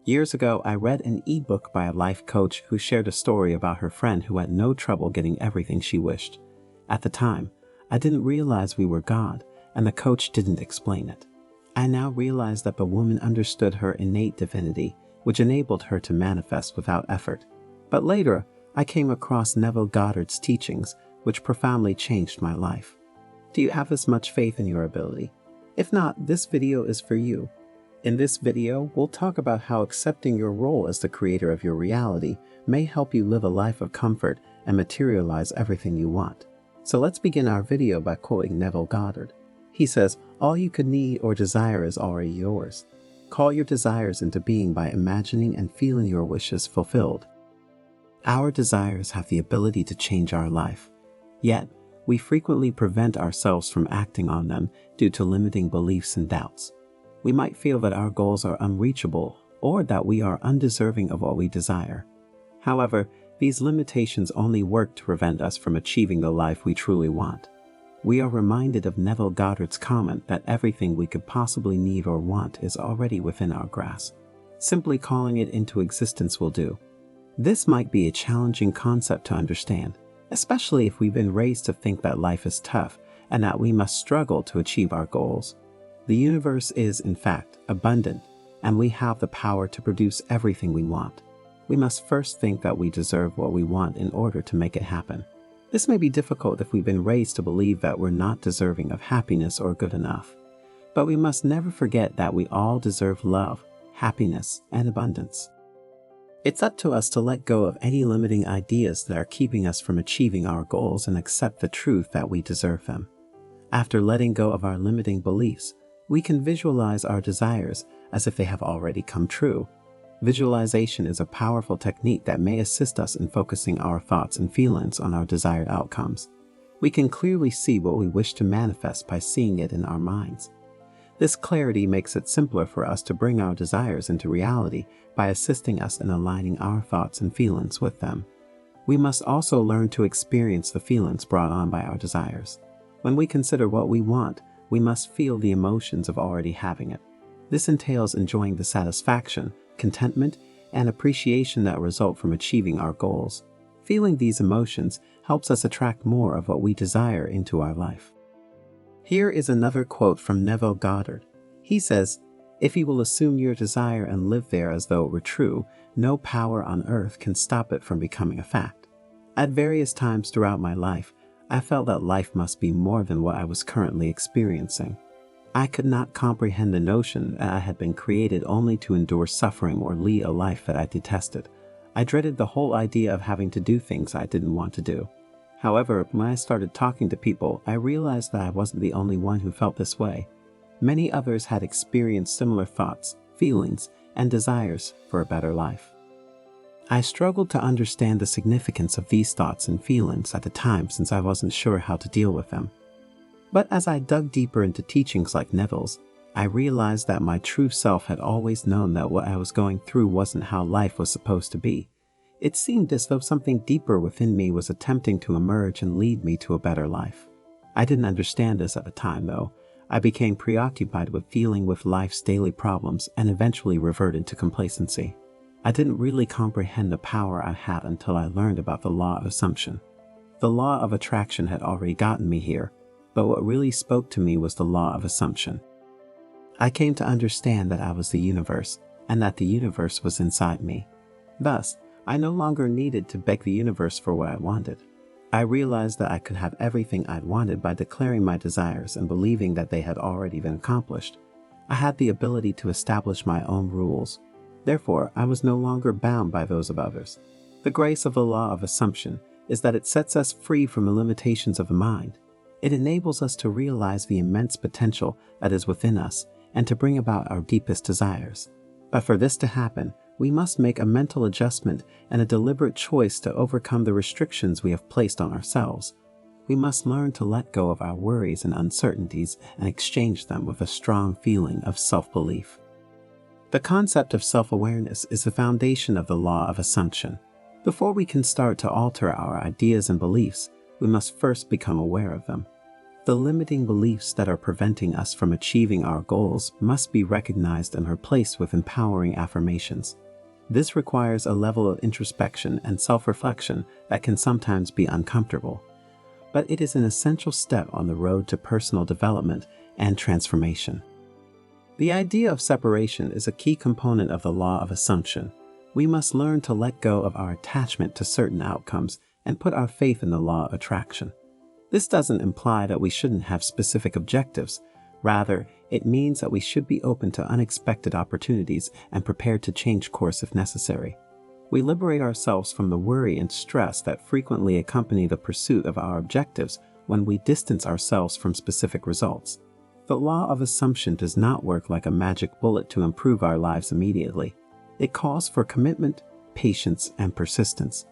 Years ago, I read an ebook by a life coach who shared a story about her friend who had no trouble getting everything she wished. At the time, I didn't realize we were God, and the coach didn't explain it. I now realize that the woman understood her innate divinity, which enabled her to manifest without effort. But later, I came across Neville Goddard's teachings, which profoundly changed my life. Do you have as much faith in your ability? If not, this video is for you. In this video, we'll talk about how accepting your role as the creator of your reality may help you live a life of comfort and materialize everything you want. So let's begin our video by quoting Neville Goddard. He says, "All you could need or desire is already yours. Call your desires into being by imagining and feeling your wishes fulfilled." Our desires have the ability to change our life. Yet, we frequently prevent ourselves from acting on them due to limiting beliefs and doubts. We might feel that our goals are unreachable or that we are undeserving of what we desire. However, these limitations only work to prevent us from achieving the life we truly want. We are reminded of Neville Goddard's comment that everything we could possibly need or want is already within our grasp. Simply calling it into existence will do. This might be a challenging concept to understand, especially if we've been raised to think that life is tough and that we must struggle to achieve our goals. The universe is, in fact, abundant, and we have the power to produce everything we want. We must first think that we deserve what we want in order to make it happen. This may be difficult if we've been raised to believe that we're not deserving of happiness or good enough. But we must never forget that we all deserve love, happiness, and abundance. It's up to us to let go of any limiting ideas that are keeping us from achieving our goals and accept the truth that we deserve them. After letting go of our limiting beliefs, we can visualize our desires as if they have already come true. Visualization is a powerful technique that may assist us in focusing our thoughts and feelings on our desired outcomes. We can clearly see what we wish to manifest by seeing it in our minds. This clarity makes it simpler for us to bring our desires into reality by assisting us in aligning our thoughts and feelings with them. We must also learn to experience the feelings brought on by our desires. When we consider what we want, we must feel the emotions of already having it. This entails enjoying the satisfaction, contentment, and appreciation that result from achieving our goals. Feeling these emotions helps us attract more of what we desire into our life. Here is another quote from Neville Goddard. He says, "If you will assume your desire and live there as though it were true, no power on earth can stop it from becoming a fact." At various times throughout my life, I felt that life must be more than what I was currently experiencing. I could not comprehend the notion that I had been created only to endure suffering or lead a life that I detested. I dreaded the whole idea of having to do things I didn't want to do. However, when I started talking to people, I realized that I wasn't the only one who felt this way. Many others had experienced similar thoughts, feelings, and desires for a better life. I struggled to understand the significance of these thoughts and feelings at the time since I wasn't sure how to deal with them. But as I dug deeper into teachings like Neville's, I realized that my true self had always known that what I was going through wasn't how life was supposed to be. It seemed as though something deeper within me was attempting to emerge and lead me to a better life. I didn't understand this at the time, though. I became preoccupied with dealing with life's daily problems and eventually reverted to complacency. I didn't really comprehend the power I had until I learned about the law of assumption. The law of attraction had already gotten me here, but what really spoke to me was the law of assumption. I came to understand that I was the universe, and that the universe was inside me. Thus, I no longer needed to beg the universe for what I wanted. I realized that I could have everything I'd wanted by declaring my desires and believing that they had already been accomplished. I had the ability to establish my own rules. Therefore, I was no longer bound by those of others. The grace of the law of assumption is that it sets us free from the limitations of the mind. It enables us to realize the immense potential that is within us and to bring about our deepest desires. But for this to happen, we must make a mental adjustment and a deliberate choice to overcome the restrictions we have placed on ourselves. We must learn to let go of our worries and uncertainties and exchange them with a strong feeling of self-belief. The concept of self-awareness is the foundation of the law of assumption. Before we can start to alter our ideas and beliefs, we must first become aware of them. The limiting beliefs that are preventing us from achieving our goals must be recognized and replaced with empowering affirmations. This requires a level of introspection and self-reflection that can sometimes be uncomfortable, but it is an essential step on the road to personal development and transformation. The idea of separation is a key component of the law of assumption. We must learn to let go of our attachment to certain outcomes and put our faith in the law of attraction. This doesn't imply that we shouldn't have specific objectives. Rather, it means that we should be open to unexpected opportunities and prepared to change course if necessary. We liberate ourselves from the worry and stress that frequently accompany the pursuit of our objectives when we distance ourselves from specific results. The law of assumption does not work like a magic bullet to improve our lives immediately. It calls for commitment, patience, and persistence.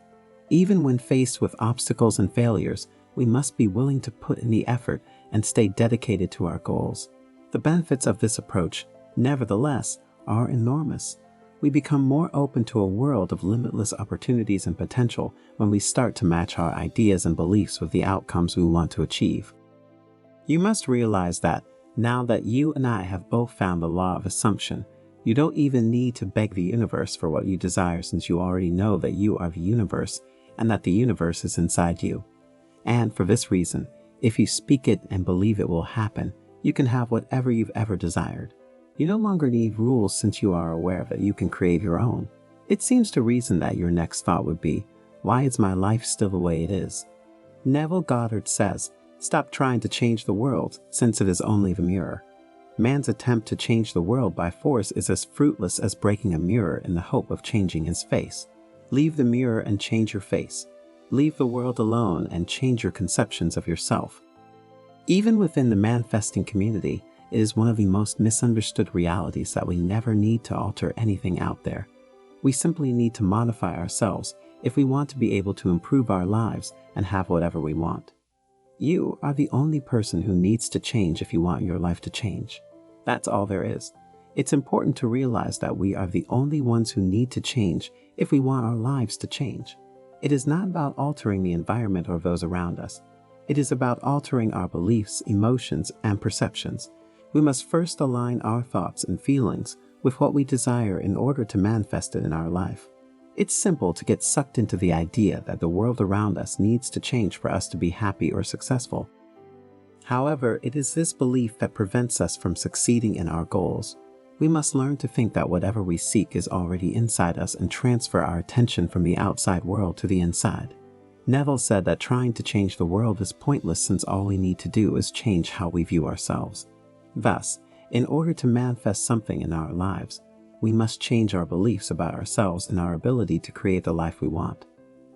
Even when faced with obstacles and failures, we must be willing to put in the effort and stay dedicated to our goals. The benefits of this approach, nevertheless, are enormous. We become more open to a world of limitless opportunities and potential when we start to match our ideas and beliefs with the outcomes we want to achieve. You must realize that, now that you and I have both found the law of assumption, you don't even need to beg the universe for what you desire, since you already know that you are the universe and that the universe is inside you. And for this reason, if you speak it and believe it will happen, you can have whatever you've ever desired. You no longer need rules, since you are aware that you can create your own. It seems to reason that your next thought would be, why is my life still the way it is? Neville Goddard says, stop trying to change the world, since it is only the mirror. Man's attempt to change the world by force is as fruitless as breaking a mirror in the hope of changing his face. Leave the mirror and change your face. Leave the world alone and change your conceptions of yourself. Even within the manifesting community, it is one of the most misunderstood realities that we never need to alter anything out there. We simply need to modify ourselves if we want to be able to improve our lives and have whatever we want. You are the only person who needs to change if you want your life to change. That's all there is. It's important to realize that we are the only ones who need to change if we want our lives to change. It is not about altering the environment or those around us. It is about altering our beliefs, emotions, and perceptions. We must first align our thoughts and feelings with what we desire in order to manifest it in our life. It's simple to get sucked into the idea that the world around us needs to change for us to be happy or successful. However, it is this belief that prevents us from succeeding in our goals. We must learn to think that whatever we seek is already inside us and transfer our attention from the outside world to the inside. Neville said that trying to change the world is pointless, since all we need to do is change how we view ourselves. Thus, in order to manifest something in our lives, we must change our beliefs about ourselves and our ability to create the life we want.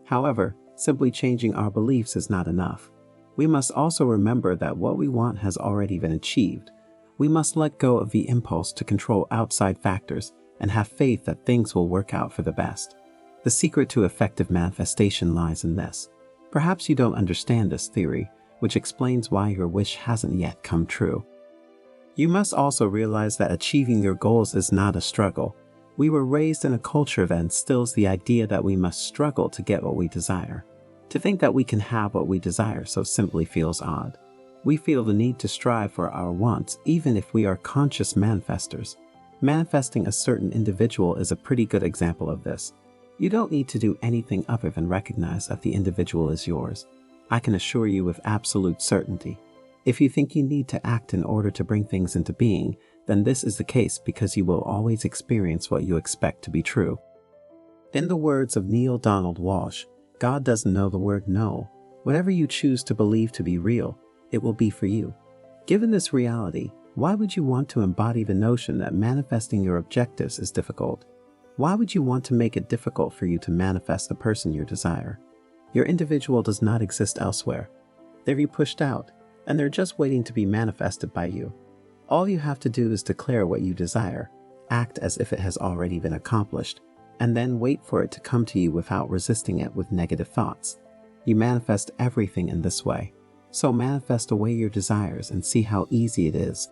However, simply changing our beliefs is not enough. We must also remember that what we want has already been achieved. We must let go of the impulse to control outside factors and have faith that things will work out for the best. The secret to effective manifestation lies in this. Perhaps you don't understand this theory, which explains why your wish hasn't yet come true. You must also realize that achieving your goals is not a struggle. We were raised in a culture that instills the idea that we must struggle to get what we desire. To think that we can have what we desire so simply feels odd. We feel the need to strive for our wants, even if we are conscious manifestors. Manifesting a certain individual is a pretty good example of this. You don't need to do anything other than recognize that the individual is yours. I can assure you with absolute certainty. If you think you need to act in order to bring things into being, then this is the case, because you will always experience what you expect to be true. In the words of Neil Donald Walsh, God doesn't know the word no. Whatever you choose to believe to be real, it will be for you. Given this reality, why would you want to embody the notion that manifesting your objectives is difficult? Why would you want to make it difficult for you to manifest the person you desire? Your individual does not exist elsewhere. They're you pushed out, and they're just waiting to be manifested by you. All you have to do is declare what you desire, act as if it has already been accomplished, and then wait for it to come to you without resisting it with negative thoughts. You manifest everything in this way. So manifest away your desires and see how easy it is.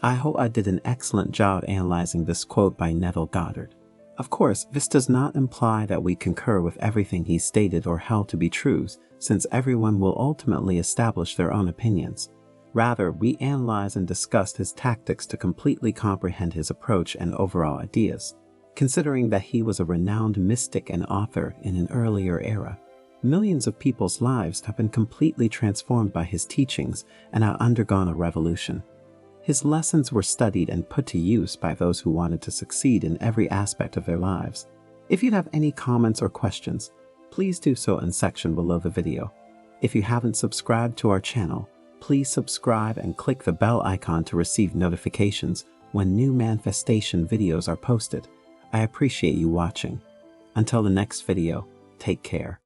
I hope I did an excellent job analyzing this quote by Neville Goddard. Of course, this does not imply that we concur with everything he stated or held to be truths, since everyone will ultimately establish their own opinions. Rather, we analyze and discuss his tactics to completely comprehend his approach and overall ideas. Considering that he was a renowned mystic and author in an earlier era, millions of people's lives have been completely transformed by his teachings and have undergone a revolution. His lessons were studied and put to use by those who wanted to succeed in every aspect of their lives. If you have any comments or questions, please do so in the section below the video. If you haven't subscribed to our channel, please subscribe and click the bell icon to receive notifications when new manifestation videos are posted. I appreciate you watching. Until the next video, take care.